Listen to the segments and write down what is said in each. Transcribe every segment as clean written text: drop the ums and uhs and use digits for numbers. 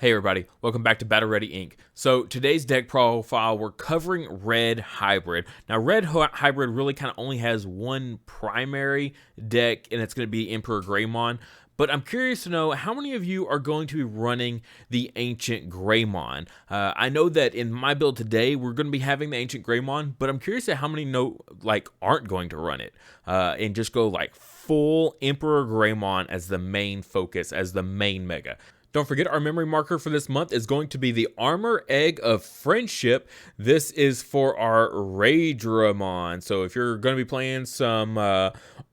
Hey everybody, welcome back to Battle Ready Inc. So today's deck profile, we're covering Red Hybrid. Now Red Hybrid really kind of only has one primary deck, and it's going to be EmperorGreymon. But I'm curious to know how many of you are going to be running the Ancient Greymon. I know that in my build today, we're going to be having the Ancient Greymon, but I'm curious to how many aren't going to run it and just go like full EmperorGreymon as the main focus, as the main mega. Don't forget, our memory marker for this month is going to be the Armor Egg of Friendship. This is for our Raydramon. So if you're going to be playing some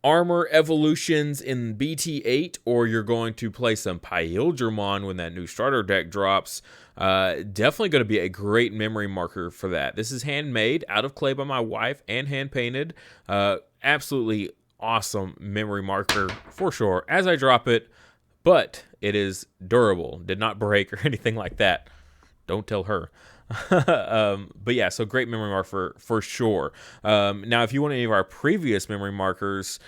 Armor Evolutions in BT8, or you're going to play some Pyildramon when that new starter deck drops, definitely going to be a great memory marker for that. This is handmade out of clay by my wife and hand painted. Absolutely awesome memory marker for sure as I drop it. But it is durable, did not break or anything like that. Don't tell her. But yeah, so great memory marker for sure. Now, if you want any of our previous memory markers,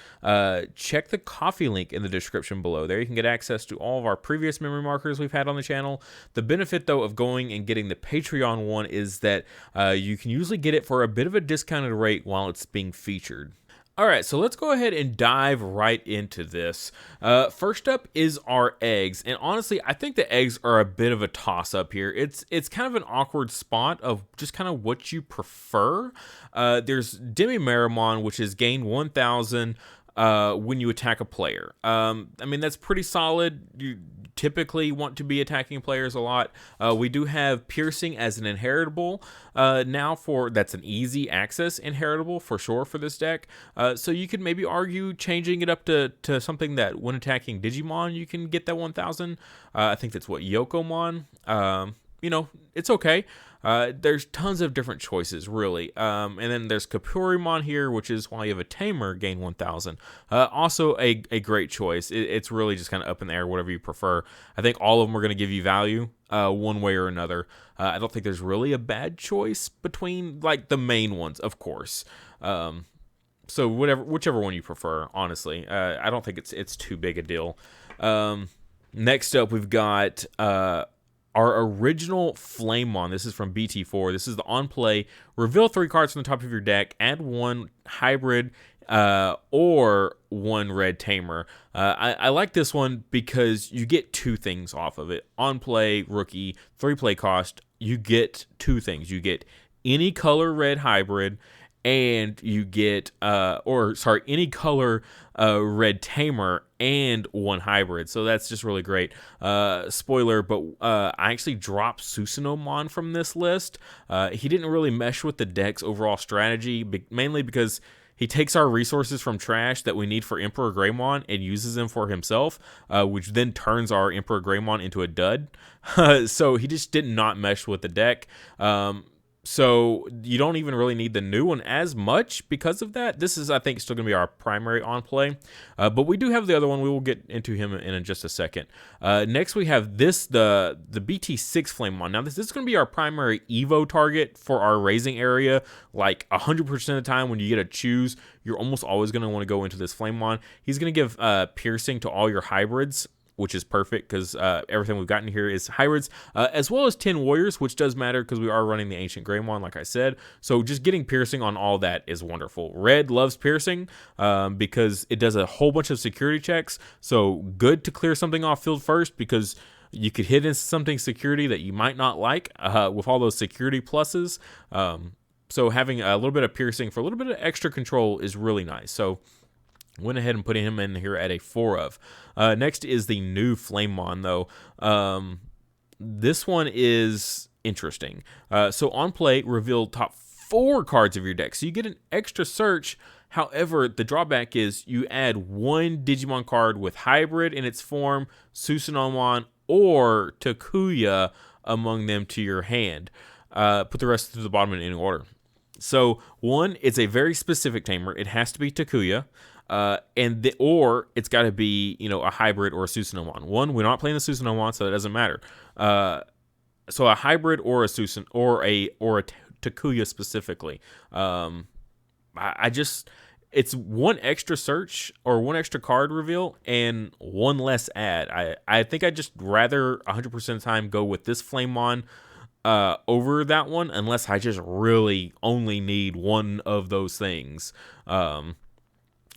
check the coffee link in the description below. There you can get access to all of our previous memory markers we've had on the channel. The benefit, though, of going and getting the Patreon one is that you can usually get it for a bit of a discounted rate while it's being featured. All right, so let's go ahead and dive right into this. First up is our eggs, and honestly, I think the eggs are a bit of a toss-up here. It's kind of an awkward spot of just kind of what you prefer. There's Demimeramon, which is gain 1,000 when you attack a player. I mean, that's pretty solid. You typically want to be attacking players a lot. We do have Piercing as an inheritable that's an easy access inheritable for sure for this deck. So you could maybe argue changing it up to something that when attacking Digimon you can get that 1,000. I think that's what Yokomon. It's okay. There's tons of different choices, really. And then there's Kapurimon here, which is why you have a Tamer gain 1,000. Also a great choice. It's really just kind of up in the air, whatever you prefer. I think all of them are going to give you value one way or another. I don't think there's really a bad choice between like the main ones, of course. So whichever one you prefer, honestly. I don't think it's too big a deal. Next up, we've got our original Flamemon. This is from BT4. This is the on-play. Reveal 3 cards from the top of your deck. Add 1 hybrid or 1 red tamer. I like this one because you get 2 things off of it. On-play, rookie, 3 play cost. You get 2 things. You get any color red hybrid, and you get any color red tamer and 1 hybrid. So that's just really great. Spoiler, but I actually dropped Susanomon from this list. He didn't really mesh with the deck's overall strategy, mainly because he takes our resources from trash that we need for EmperorGreymon and uses them for himself, which then turns our EmperorGreymon into a dud. So he just did not mesh with the deck. So you don't even really need the new one as much because of that. This is, I think, still going to be our primary on play. But we do have the other one. We will get into him in just a second. Next, we have the BT6 Flamemon. Now, this is going to be our primary Evo target for our raising area. Like 100% of the time when you get to choose, you're almost always going to want to go into this Flamemon. He's going to give piercing to all your hybrids, which is perfect because everything we've gotten here is hybrids, as well as 10 warriors, which does matter because we are running the Ancient Greymon, like I said. So just getting piercing on all that is wonderful. Red loves piercing because it does a whole bunch of security checks. So good to clear something off field first because you could hit into something security that you might not like with all those security pluses. So having a little bit of piercing for a little bit of extra control is really nice. So went ahead and put him in here at a 4 of. Next is the new Flamemon, though. This one is interesting. So on play, reveal top 4 cards of your deck. So you get an extra search. However, the drawback is you add 1 Digimon card with hybrid in its form, Susanomon, or Takuya among them to your hand. Put the rest to the bottom in any order. So 1, it's a very specific tamer. It has to be Takuya. Or it's got to be, a hybrid or a Susanomon. 1, we're not playing the Susanomon, so it doesn't matter. So a hybrid or a Susan or a Takuya specifically. it's one extra search or one extra card reveal and one less ad. I think I'd just rather 100% of the time go with this Flamemon over that one, unless I just really only need one of those things. And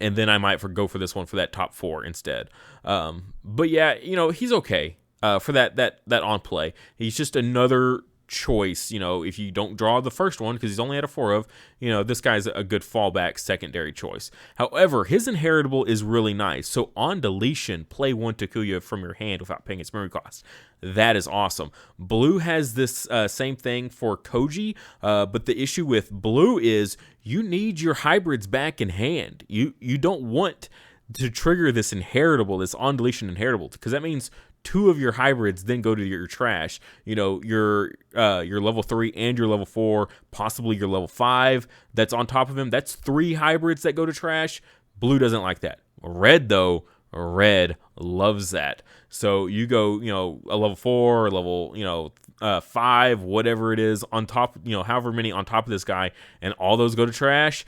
then I might go for this one for that top 4 instead. But yeah, you know, he's okay for that on play. He's just another choice, you know, if you don't draw the first one, because he's only at a 4 of, you know, this guy's a good fallback secondary choice. However, his inheritable is really nice. So on deletion, play 1 Takuya from your hand without paying its memory cost. That is awesome. Blue has this same thing for Koji, but the issue with blue is you need your hybrids back in hand. You don't want to trigger this inheritable, this on deletion inheritable, because that means 2 of your hybrids then go to your trash. You know, your level 3 and your level 4, possibly your level 5 that's on top of him. That's 3 hybrids that go to trash. Blue doesn't like that. Red, though, red loves that. So you go, you know, a level 4 or level, you know, 5, whatever it is, on top, you know, however many on top of this guy, and all those go to trash.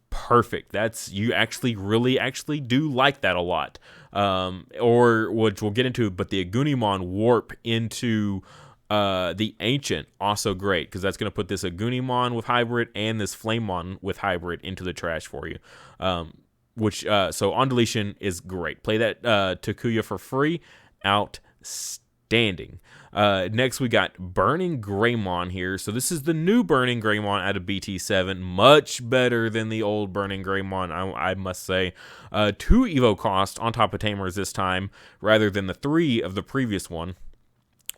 Perfect. That's, you actually really do like that a lot. Or which we'll get into, but the Ogunimon warp into the Ancient, also great, because that's going to put this Ogunimon with hybrid and this Flamemon with hybrid into the trash for you. So on deletion is great. Play that Takuya for free. Outstanding. Next, we got Burning Greymon here. So this is the new Burning Greymon out of BT7. Much better than the old Burning Greymon, I must say. 2 Evo cost on top of Tamers this time, rather than the 3 of the previous one.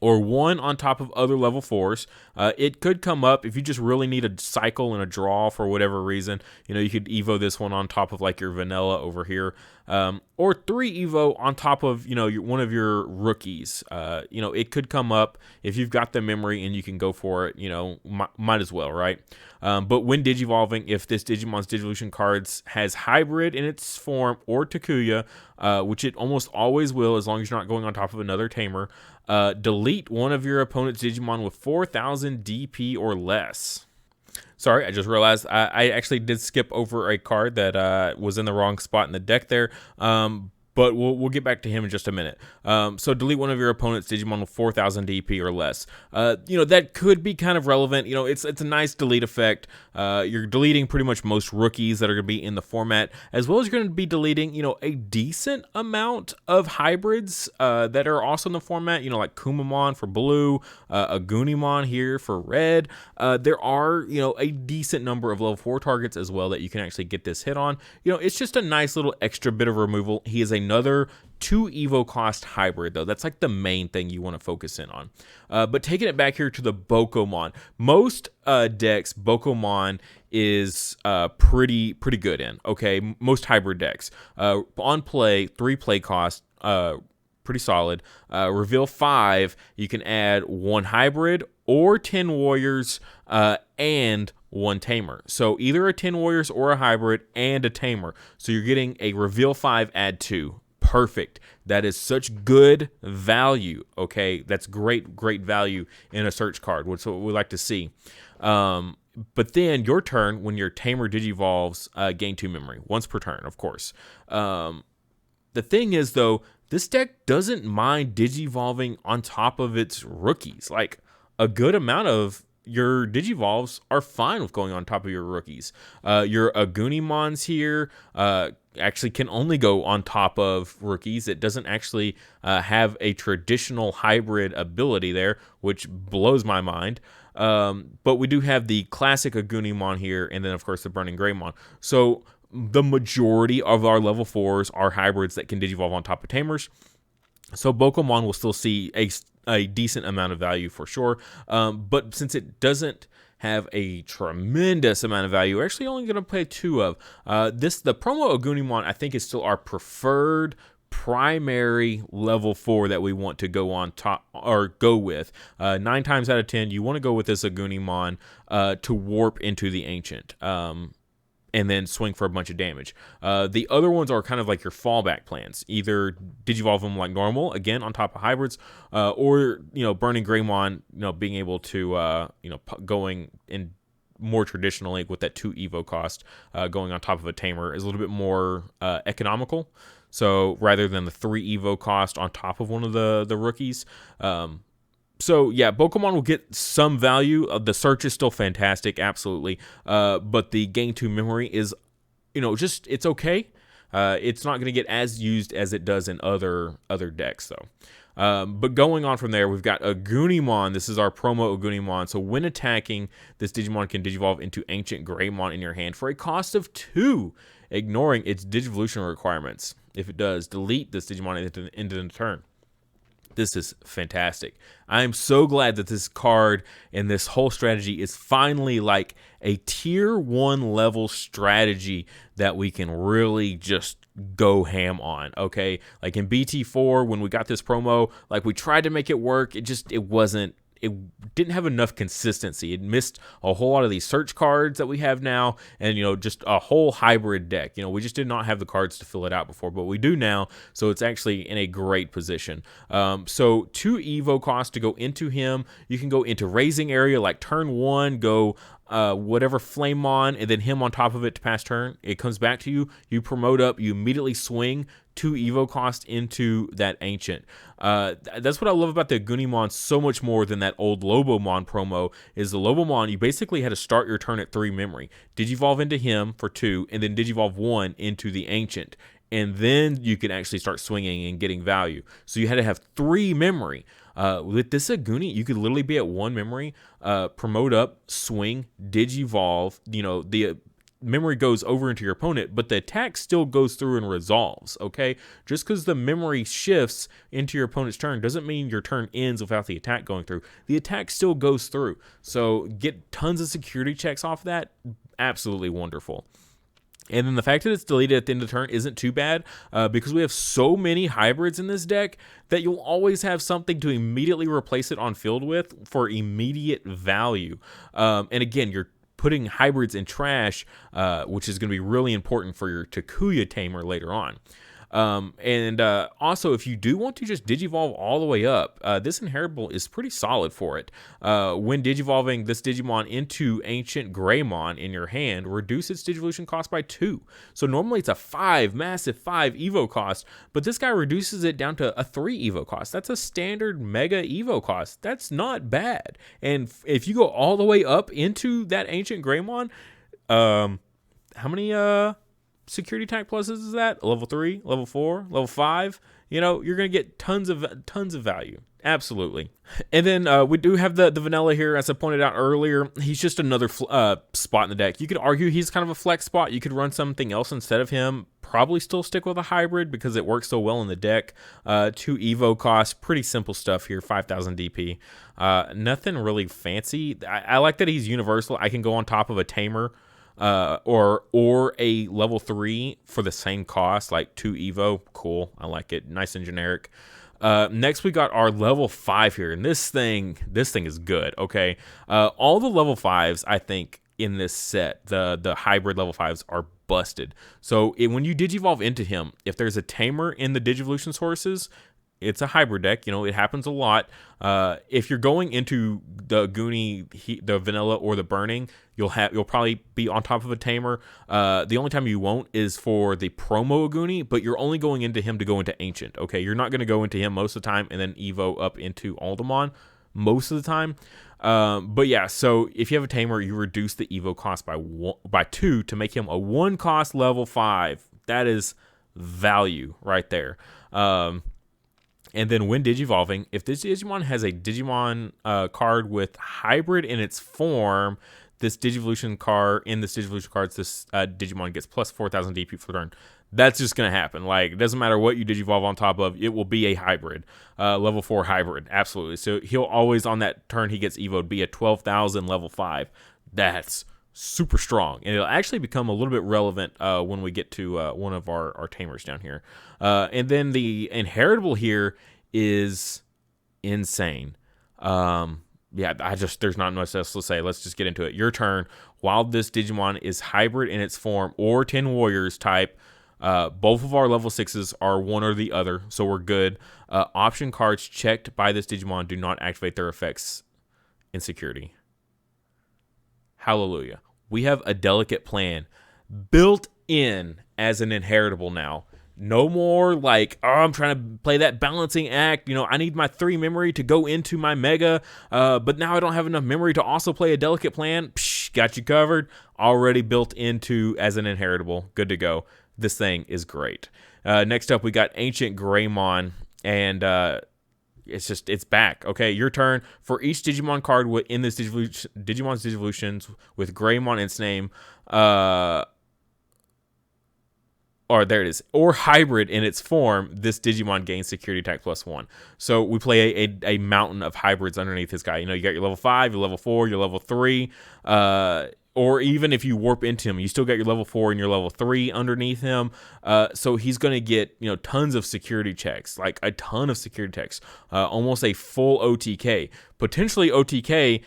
Or 1 on top of other level 4s. It could come up if you just really need a cycle and a draw for whatever reason. You know, you could Evo this one on top of like your vanilla over here. Or 3 Evo on top of, you know, one of your rookies. You know, it could come up if you've got the memory and you can go for it, you know, might as well, right? But when Digivolving, if this Digimon's Digivolution cards has hybrid in its form or Takuya, which it almost always will as long as you're not going on top of another Tamer, delete one of your opponent's Digimon with 4,000 DP or less. Sorry, I just realized I actually did skip over a card that was in the wrong spot in the deck there. But we'll get back to him in just a minute. So delete one of your opponent's Digimon with 4,000 DP or less. You know, that could be kind of relevant. You know, it's a nice delete effect. You're deleting pretty much most rookies that are going to be in the format, as well as you're going to be deleting, you know, a decent amount of hybrids that are also in the format. You know, like Kumamon for blue, Ogunimon here for red. There are, you know, a decent number of level 4 targets as well that you can actually get this hit on. You know, it's just a nice little extra bit of removal. He is another 2 Evo cost hybrid, though. That's like the main thing you want to focus in on. But taking it back here to the Bokomon. Most decks, Bokomon is pretty good in. Okay, most hybrid decks. On play, 3 play cost, pretty solid. Reveal 5, you can add 1 hybrid or 10 warriors and 1 tamer. So either a 10 warriors or a hybrid and a tamer. So you're getting a reveal 5, add 2. Perfect. That is such good value. Okay, that's great value in a search card, which is what we like to see. But then your turn, when your tamer digivolves, gain 2 memory once per turn, of course. The thing is, though, this deck doesn't mind digivolving on top of its rookies. Like, a good amount of your Digivolves are fine with going on top of your rookies. Your Ogunimons here actually can only go on top of rookies. It doesn't actually have a traditional hybrid ability there, which blows my mind. But we do have the classic Ogunimon here, and then, of course, the Burning Greymon. So the majority of our level 4s are hybrids that can Digivolve on top of Tamers. So Bokomon will still see a decent amount of value for sure. But since it doesn't have a tremendous amount of value, we're actually only going to play 2 of. The promo Ogunimon, I think, is still our preferred primary level 4 that we want to go on top or go with. 9 times out of 10, you want to go with this Ogunimon to warp into the Ancient. And then swing for a bunch of damage. The other ones are kind of like your fallback plans. Either Digivolve them like normal, again, on top of hybrids, or, Burning Greymon, being able to, going and more traditionally with that 2 Evo cost going on top of a Tamer is a little bit more economical. So rather than the 3 Evo cost on top of one of the rookies. So yeah, Pokemon will get some value. The search is still fantastic, absolutely. But the gain 2 memory is, just it's okay. It's not going to get as used as it does in other decks though. But going on from there, we've got Ogunimon. This is our promo Ogunimon. So when attacking, this Digimon can Digivolve into Ancient Greymon in your hand for a cost of 2, ignoring its Digivolution requirements. If it does, delete this Digimon into the turn. This is fantastic. I'm so glad that this card and this whole strategy is finally like a tier 1 level strategy that we can really just go ham on, okay? Like in BT4, when we got this promo, like we tried to make it work. It didn't have enough consistency. It missed a whole lot of these search cards that we have now, and just a whole hybrid deck. We just did not have the cards to fill it out before, but we do now, so it's actually in a great position. So 2 Evo cost to go into him. You can go into Raising Area, like turn 1, go whatever Flamemon, and then him on top of it to pass turn. It comes back to you. You promote up. You immediately swing 2 Evo cost into that Ancient. That's what I love about the Ogunimon so much more than that old Lobomon promo, is the Lobomon, you basically had to start your turn at 3 memory, Digivolve into him for 2, and then Digivolve 1 into the Ancient. And then you can actually start swinging and getting value. So you had to have 3 memory. With this Oguni, you could literally be at 1 memory, promote up, swing, Digivolve, the memory goes over into your opponent, but the attack still goes through and resolves, okay? Just because the memory shifts into your opponent's turn doesn't mean your turn ends without the attack going through. The attack still goes through. So get tons of security checks off that. Absolutely wonderful. And then the fact that it's deleted at the end of the turn isn't too bad, because we have so many hybrids in this deck that you'll always have something to immediately replace it on field with for immediate value. And again, you're putting hybrids in trash, which is going to be really important for your Takuya Tamer later on. Also, if you do want to just Digivolve all the way up, this Inheritable is pretty solid for it. When Digivolving this Digimon into Ancient Greymon in your hand, reduce its Digivolution cost by 2. So normally it's a massive 5 Evo cost, but this guy reduces it down to a 3 Evo cost. That's a standard Mega Evo cost. That's not bad. And if you go all the way up into that Ancient Greymon, how many, security attack pluses is that? Level 3, level 4, level 5. You're going to get tons of value. Absolutely. And then we do have the vanilla here, as I pointed out earlier. He's just another spot in the deck. You could argue he's kind of a flex spot. You could run something else instead of him. Probably still stick with a hybrid because it works so well in the deck. 2 Evo cost. Pretty simple stuff here. 5,000 DP. Nothing really fancy. I like that he's universal. I can go on top of a Tamer. Or a level 3 for the same cost, like 2 Evo. Cool. I like it. Nice and generic. Next we got our level 5 here, and this thing is good. Okay. All the level 5s, I think, in this set, the hybrid level 5s are busted. So when you Digivolve into him, if there's a Tamer in the Digivolution sources, it's a hybrid deck. It happens a lot. If you're going into the Goonie, the vanilla, or the burning, you'll probably be on top of a Tamer. The only time you won't is for the promo Goonie, but you're only going into him to go into Ancient. Okay, you're not going to go into him most of the time and then Evo up into Aldemon most of the time. But yeah, so if you have a Tamer, you reduce the Evo cost by 2 to make him a 1 cost level 5. That is value right there. And then when Digivolving, if this Digimon has a Digimon card with hybrid in its form, this Digivolution card, this Digimon gets plus 4,000 DP for the turn. That's just going to happen. Like, it doesn't matter what you Digivolve on top of, it will be a hybrid. Level 4 hybrid, absolutely. So he'll always, on that turn he gets Evo'd, be a 12,000 level 5. That's super strong, and it'll actually become a little bit relevant when we get to one of our Tamers down here. And then the Inheritable here is insane. Yeah, there's not much else to say. Let's just get into it. Your turn. While this Digimon is hybrid in its form or 10 Warriors type, both of our level 6s are one or the other, so we're good. Option cards checked by this Digimon do not activate their effects in security. hallelujah. We have a delicate plan built in as an inheritable now. No more like, oh, I'm trying to play that balancing act. I need my 3 memory to go into my mega, but now I don't have enough memory to also play a delicate plan. Psh, got you covered. Already built into as an inheritable. Good to go. This thing is great. Next up, we got Ancient Greymon, and it's back. Okay, your turn. For each Digimon card in this Digimon's Digivolutions with Greymon in its name, or there it is, or hybrid in its form, this Digimon gains security attack +1. So we play a mountain of hybrids underneath this guy. You got your level 5, your level 4, your level 3, or even if you warp into him, you still got your level 4 and your level 3 underneath him. So he's going to get, tons of security checks, like a ton of security checks, almost a full OTK. Potentially OTK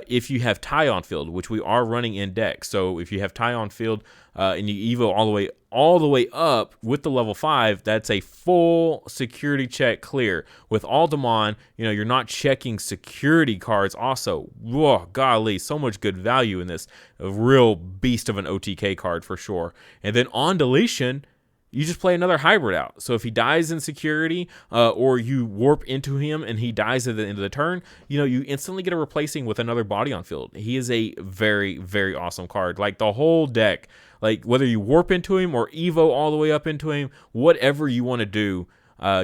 if you have tie on field, which we are running in deck. So if you have tie on field and you evo all the way up with the level 5, that's a full security check clear. With Altamon, you're not checking security cards also. Whoa, golly, so much good value in this. A real beast of an OTK card for sure. And then on deletion, you just play another hybrid out. So if he dies in security, or you warp into him and he dies at the end of the turn, you instantly get a replacing with another body on field. He is a very, very awesome card. Like the whole deck, like whether you warp into him or evo all the way up into him, whatever you want to do,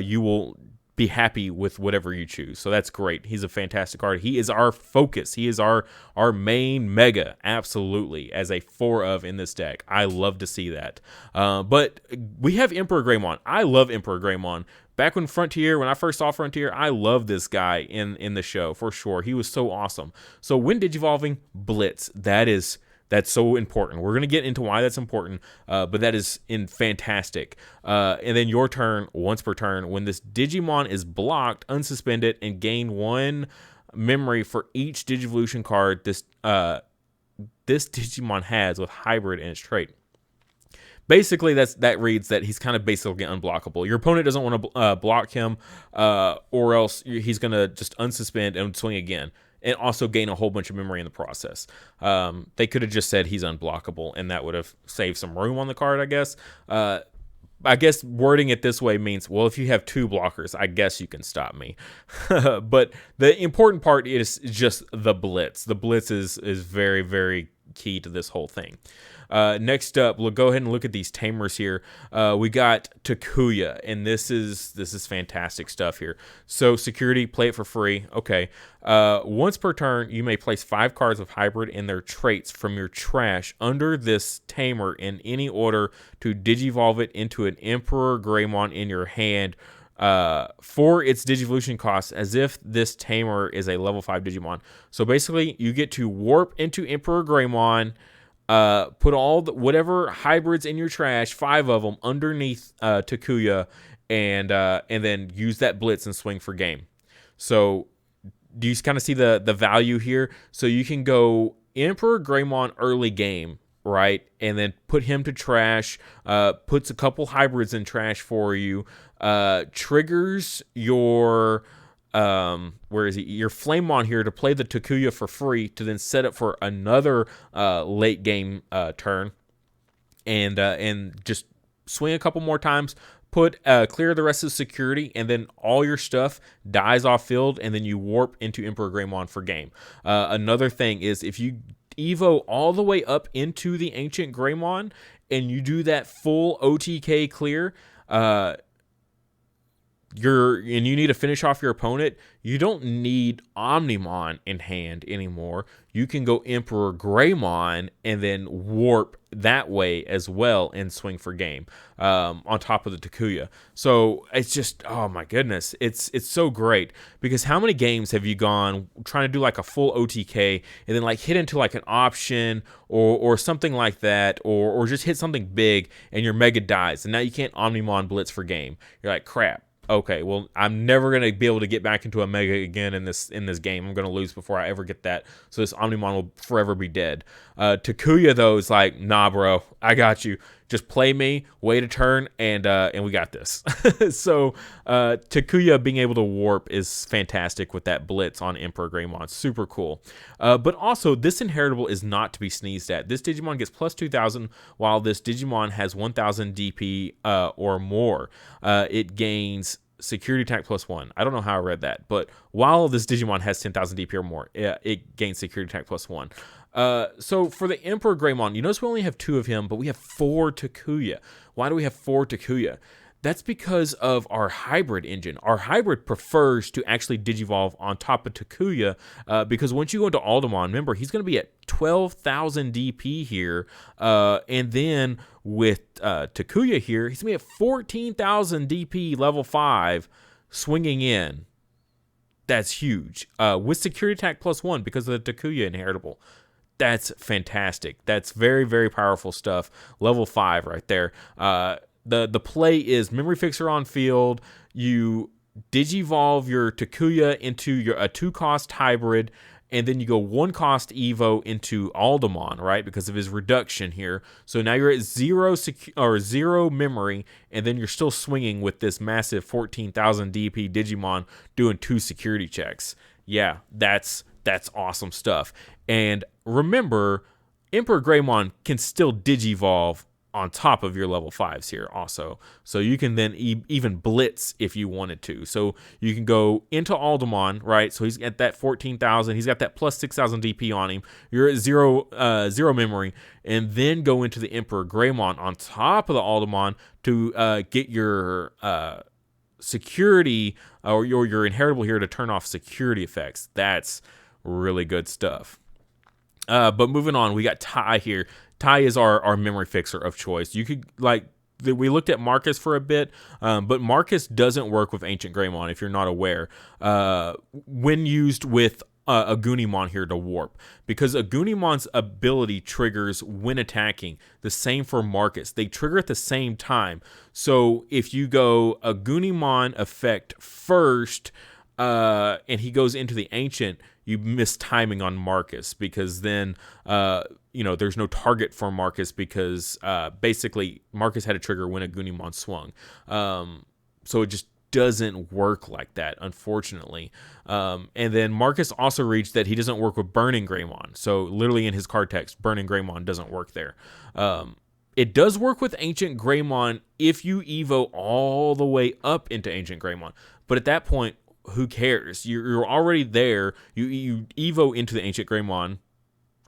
you will be happy with whatever you choose. So that's great. He's a fantastic card. He is our focus. He is our main mega, absolutely, as a 4 of in this deck. I love to see that. But we have EmperorGreymon. I love EmperorGreymon. Back when I first saw Frontier, I loved this guy in the show for sure. He was so awesome. So when digivolving, Blitz. That's so important. We're going to get into why that's important, but that is fantastic. And then your turn, once per turn, when this Digimon is blocked, unsuspend it, and gain 1 memory for each Digivolution card this Digimon has with hybrid in its trait. Basically, that reads that he's kind of basically unblockable. Your opponent doesn't want to block him, or else he's going to just unsuspend and swing again. And also gain a whole bunch of memory in the process. They could have just said he's unblockable, and that would have saved some room on the card, I guess. I guess wording it this way means, well, if you have 2 blockers, I guess you can stop me. But the important part is just the Blitz. The Blitz is very, very key to this whole thing. Next up, we'll go ahead and look at these Tamers here. We got Takuya, and this is fantastic stuff here. So security, play it for free. Okay. Once per turn, you may place 5 cards of hybrid and their traits from your trash under this Tamer in any order to digivolve it into an EmperorGreymon in your hand for its Digivolution cost, as if this Tamer is a level 5 Digimon. So basically, you get to warp into EmperorGreymon, put all whatever hybrids in your trash, 5 of them, underneath Takuya, and then use that Blitz and swing for game. So do you kind of see the value here? So you can go EmperorGreymon early game, right, and then put him to trash, puts a couple hybrids in trash for you, triggers your your Flamemon here to play the Takuya for free, to then set up for another late game turn, and just swing a couple more times, clear the rest of the security, and then all your stuff dies off field, and then you warp into EmperorGreymon for game. Another thing is, if you evo all the way up into the Ancient Greymon and you do that full OTK clear, you need to finish off your opponent, you don't need Omnimon in hand anymore. You can go EmperorGreymon and then warp that way as well and swing for game on top of the Takuya. So it's just, oh my goodness, it's so great, because how many games have you gone trying to do like a full OTK and then like hit into like an option or something like that, or just hit something big and your mega dies, and now you can't Omnimon Blitz for game. You're like, crap. Okay, well, I'm never going to be able to get back into a mega again in this game. I'm going to lose before I ever get that. So this Omnimon will forever be dead. Takuya, though, is like, nah, bro, I got you. Just play me, wait a turn, and we got this. So Takuya being able to warp is fantastic with that blitz on EmperorGreymon. Super cool. But also, this inheritable is not to be sneezed at. This Digimon gets plus 2,000, while this Digimon has 1,000 DP or more. It gains security attack plus 1. I don't know how I read that, but while this Digimon has 10,000 DP or more, it gains security attack plus 1. So for the EmperorGreymon, you notice we only have 2 of him, but we have 4 Takuya. Why do we have 4 Takuya? That's because of our hybrid engine. Our hybrid prefers to actually digivolve on top of Takuya, because once you go into Aldemon, remember, he's going to be at 12,000 DP here, and then with Takuya here, he's going to be at 14,000 DP level 5 swinging in. That's huge. With security attack plus 1 because of the Takuya inheritable. That's fantastic. That's very, very powerful stuff. Level 5 right there. The play is Memory Fixer on field. You digivolve your Takuya into a 2-cost hybrid, and then you go 1-cost Evo into Aldemon, right? Because of his reduction here. So now you're at 0 memory, and then you're still swinging with this massive 14,000 DP Digimon doing 2 security checks. Yeah, that's awesome stuff. And remember, EmperorGreymon can still digivolve on top of your level 5s here also. So you can then even blitz if you wanted to. So you can go into Aldemon, right? So he's at that 14,000. He's got that plus 6,000 DP on him. You're at 0 memory. And then go into the EmperorGreymon on top of the Aldemon to get your security or your inheritable here to turn off security effects. That's really good stuff. But moving on, we got Tai here. Tai is our memory fixer of choice. You could, we looked at Marcus for a bit, but Marcus doesn't work with Ancient Greymon, if you're not aware, when used with Ogunimon here to warp. Because Ogunimon's ability triggers when attacking. The same for Marcus. They trigger at the same time. So if you go Ogunimon effect first, and he goes into the Ancient, you miss timing on Marcus, because then there's no target for Marcus, because basically Marcus had a trigger when Ogunimon swung. So it just doesn't work like that, unfortunately. And then Marcus also reached that he doesn't work with Burning Greymon. So literally in his card text, Burning Greymon doesn't work there. It does work with Ancient Greymon if you Evo all the way up into Ancient Greymon. But at that point, who cares? You're already there. You Evo into the Ancient Greymon.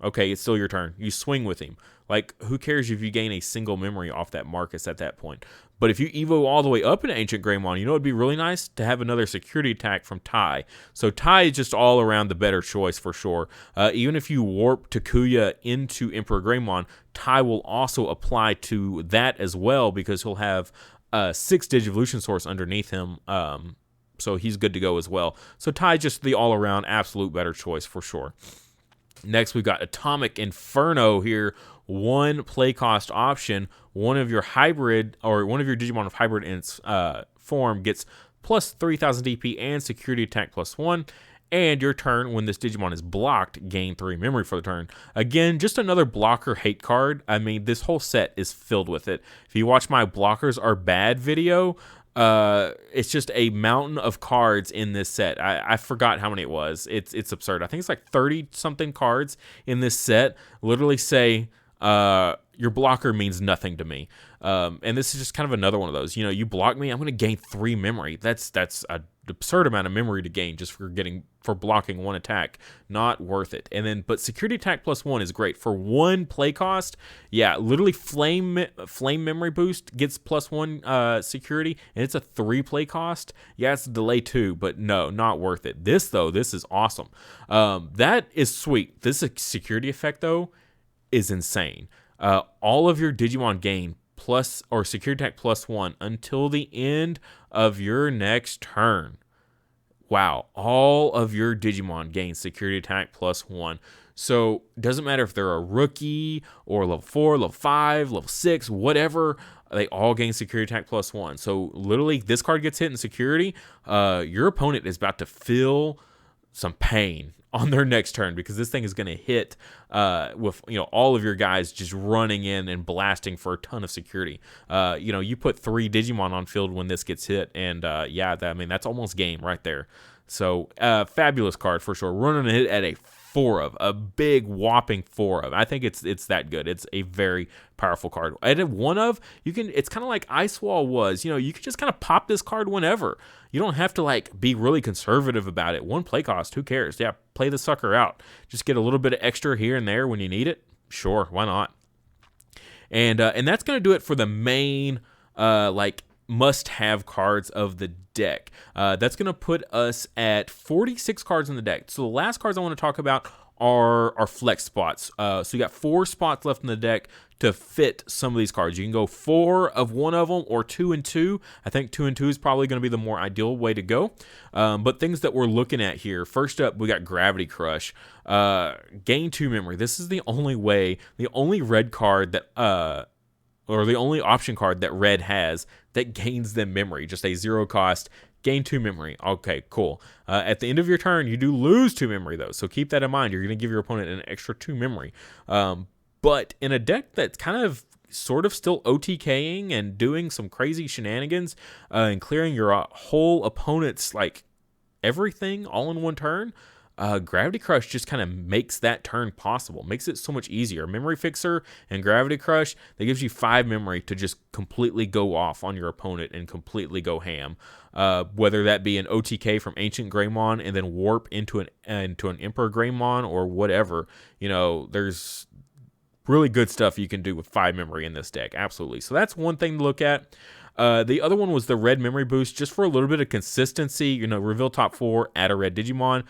Okay, it's still your turn. You swing with him. Who cares if you gain a single memory off that Marcus at that point? But if you Evo all the way up into Ancient Greymon, it'd be really nice to have another security attack from Tai. So Tai is just all around the better choice for sure. Even if you warp Takuya into EmperorGreymon, Tai will also apply to that as well, because he'll have 6 Digivolution Source underneath him. So he's good to go as well. So Tai just the all-around absolute better choice for sure. Next, we've got Atomic Inferno here. 1 play cost option. One of your hybrid, or one of your Digimon of hybrid in its form gets plus 3,000 DP and security attack plus 1. And your turn, when this Digimon is blocked, gain 3 memory for the turn. Again, just another blocker hate card. I mean, this whole set is filled with it. If you watch my blockers are bad video, it's just a mountain of cards in this set. I forgot how many it was. It's absurd. I think it's 30 something cards in this set. Literally say, your blocker means nothing to me. And this is just kind of another one of those. You block me, I'm going to gain 3 memory. That's an absurd amount of memory to gain just for blocking 1 attack. Not worth it. And then, but security attack plus 1 is great for 1 play cost. Yeah, literally flame memory boost gets plus 1 security, and it's a 3 play cost. Yeah, it's a delay 2, but no, not worth it. This is awesome. That is sweet. This security effect though is insane. All of your Digimon gain plus or security attack plus 1 until the end of your next turn. Wow, all of your Digimon gain security attack plus 1. So it doesn't matter if they're a rookie or level 4, level 5, level 6, whatever, they all gain security attack plus 1. So literally this card gets hit in security, your opponent is about to feel some pain on their next turn, because this thing is going to hit with all of your guys just running in and blasting for a ton of security. You put 3 Digimon on field when this gets hit, and that's almost game right there. So fabulous card for sure. Running it at a 4 of, a big whopping 4 of. I think it's that good. It's a very powerful card. At a 1 of, it's kind of like Ice Wall was. You can just kind of pop this card whenever. You don't have to be really conservative about it. 1 play cost, who cares? Yeah, play the sucker out. Just get a little bit of extra here and there when you need it. Sure, why not? And that's gonna do it for the main must-have cards of the deck. That's going to put us at 46 cards in the deck. So the last cards I want to talk about are flex spots. So you got 4 spots left in the deck to fit some of these cards. You can go 4 of one of them or 2 and 2. I think 2 and 2 is probably going to be the more ideal way to go. But things that we're looking at here. First up, we got Gravity Crush. Gain 2 memory. This is the only red card that... or the only option card that red has that gains them memory. Just a 0 cost, gain 2 memory. Okay, cool. At the end of your turn, you do lose 2 memory, though. So keep that in mind. You're going to give your opponent an extra 2 memory. But in a deck that's kind of sort of still OTKing and doing some crazy shenanigans and clearing your whole opponent's everything all in one turn, Gravity Crush just kind of makes that turn possible, makes it so much easier. Memory Fixer and Gravity Crush, that gives you 5 memory to just completely go off on your opponent and completely go ham. Whether that be an OTK from Ancient Greymon and then warp into an EmperorGreymon or whatever, there's really good stuff you can do with 5 memory in this deck. Absolutely. So that's one thing to look at. The other one was the red memory boost, just for a little bit of consistency. Reveal top 4, add a red Digimon.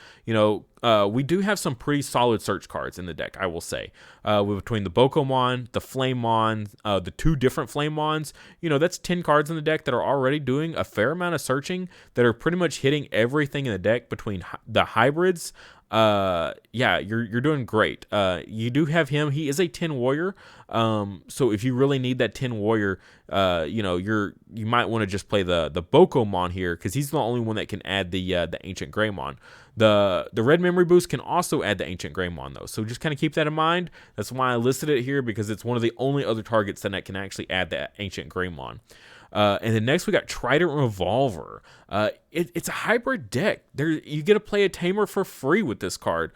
We do have some pretty solid search cards in the deck, I will say. Between the Bokomon, the Flamemon, the 2 different Flamemons, that's 10 cards in the deck that are already doing a fair amount of searching, that are pretty much hitting everything in the deck between the hybrids. You're doing great. You do have him. He is a 10 warrior. So if you really need that 10 warrior, you might want to just play the Bokomon here, because he's the only one that can add the Ancient Greymon. The red memory boost can also add the Ancient Greymon, though. So just kind of keep that in mind. That's why I listed it here, because it's one of the only other targets that can actually add the Ancient Greymon. And then next we got Trident Revolver. It's a hybrid deck. You get to play a Tamer for free with this card.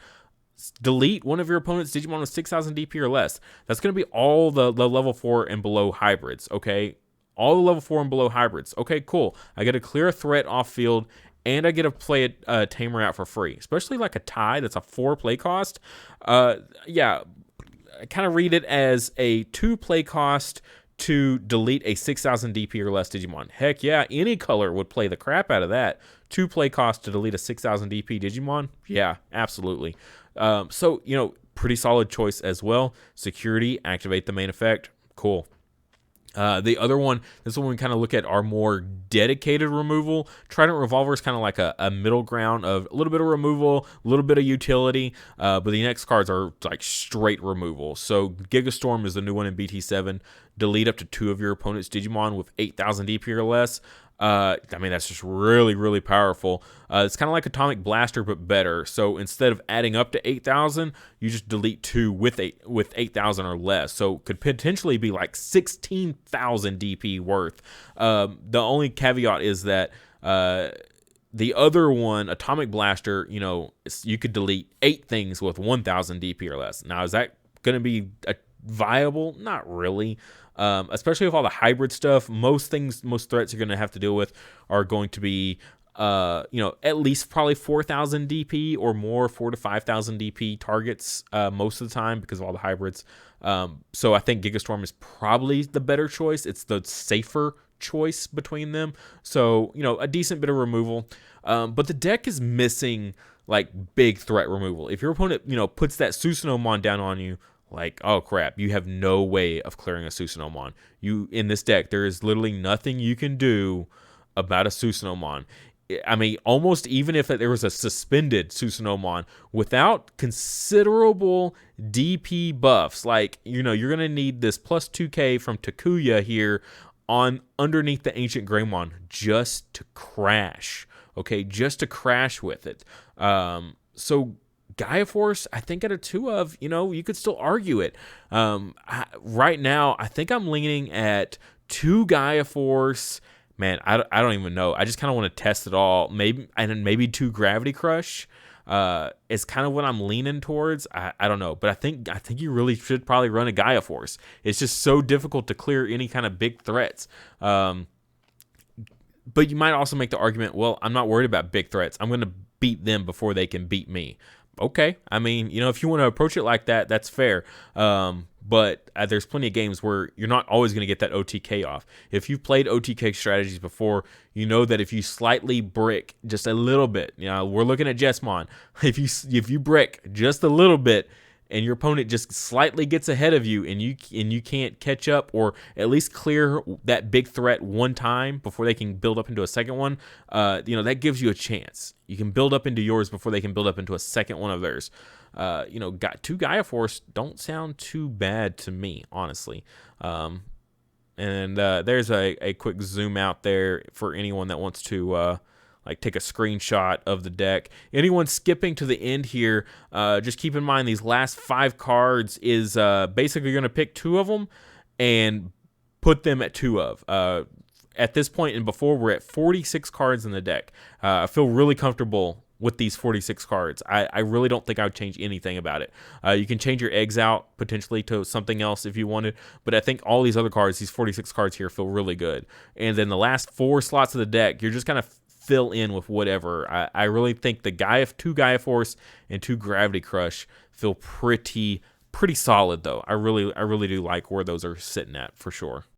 Delete one of your opponent's Digimon with 6,000 DP or less. That's going to be all the level 4 and below hybrids, okay? All the level 4 and below hybrids. Okay, cool. I get to clear a threat off field, and I get to play a Tamer out for free. Especially like a tie that's a 4 play cost. I kind of read it as a 2 play cost to delete a 6,000 DP or less Digimon. Heck yeah, any color would play the crap out of that. 2 play cost to delete a 6,000 DP Digimon? Yeah, absolutely. Pretty solid choice as well. Security, activate the main effect. Cool. The other one, this one we kind of look at our more dedicated removal. Trident Revolver is kind of like a middle ground of a little bit of removal, a little bit of utility, but the next cards are like straight removal. So Gigastorm is the new one in BT7. Delete up to 2 of your opponent's Digimon with 8,000 DP or less. That's just really, really powerful. It's kind of like Atomic Blaster, but better. So instead of adding up to 8,000, you just delete 2 with 8,000 or less. So could potentially be like 16,000 DP worth. The only caveat is that the other one, Atomic Blaster, you could delete 8 things with 1,000 DP or less. Now, is that going to be viable? Not really. Especially with all the hybrid stuff, most threats you're going to have to deal with are going to be, at least probably 4,000 DP or more, 4,000 to 5,000 DP targets most of the time because of all the hybrids. So I think Gigastorm is probably the better choice. It's the safer choice between them. So, a decent bit of removal. But the deck is missing big threat removal. If your opponent, puts that Susanomon down on you, oh crap, you have no way of clearing a Susanomon. In this deck, there is literally nothing you can do about a Susanomon. Almost even if there was a suspended Susanomon, without considerable DP buffs, you're going to need this plus 2k from Takuya here underneath the Ancient Greymon just to crash. Okay, just to crash with it. So Gaia Force, I think at a 2 of, you could still argue it. Right now, I think I'm leaning at 2 Gaia Force. Man, I don't even know. I just kind of want to test it all. Maybe 2 Gravity Crush. Is kind of what I'm leaning towards. I don't know, but I think you really should probably run a Gaia Force. It's just so difficult to clear any kind of big threats. But you might also make the argument, well, I'm not worried about big threats. I'm going to beat them before they can beat me. Okay, I mean, if you want to approach it like that, that's fair. But there's plenty of games where you're not always going to get that OTK off. If you've played OTK strategies before, you know that if you slightly brick just a little bit, we're looking at Jesmon. If you brick just a little bit, and your opponent just slightly gets ahead of you, and you can't catch up or at least clear that big threat one time before they can build up into a second one, that gives you a chance. You can build up into yours before they can build up into a second one of theirs. Got 2 Gaia Force don't sound too bad to me, honestly. And there's a quick zoom out there for anyone that wants to take a screenshot of the deck. Anyone skipping to the end here, just keep in mind these last 5 cards is basically going to pick 2 of them and put them at 2 of. At this point and before, we're at 46 cards in the deck. I feel really comfortable with these 46 cards. I really don't think I would change anything about it. You can change your eggs out potentially to something else if you wanted, but I think all these other cards, these 46 cards here, feel really good. And then the last 4 slots of the deck, you're just kind of fill in with whatever. I really think the 2 Gaia Force and 2 Gravity Crush feel pretty solid though. I really do like where those are sitting at for sure.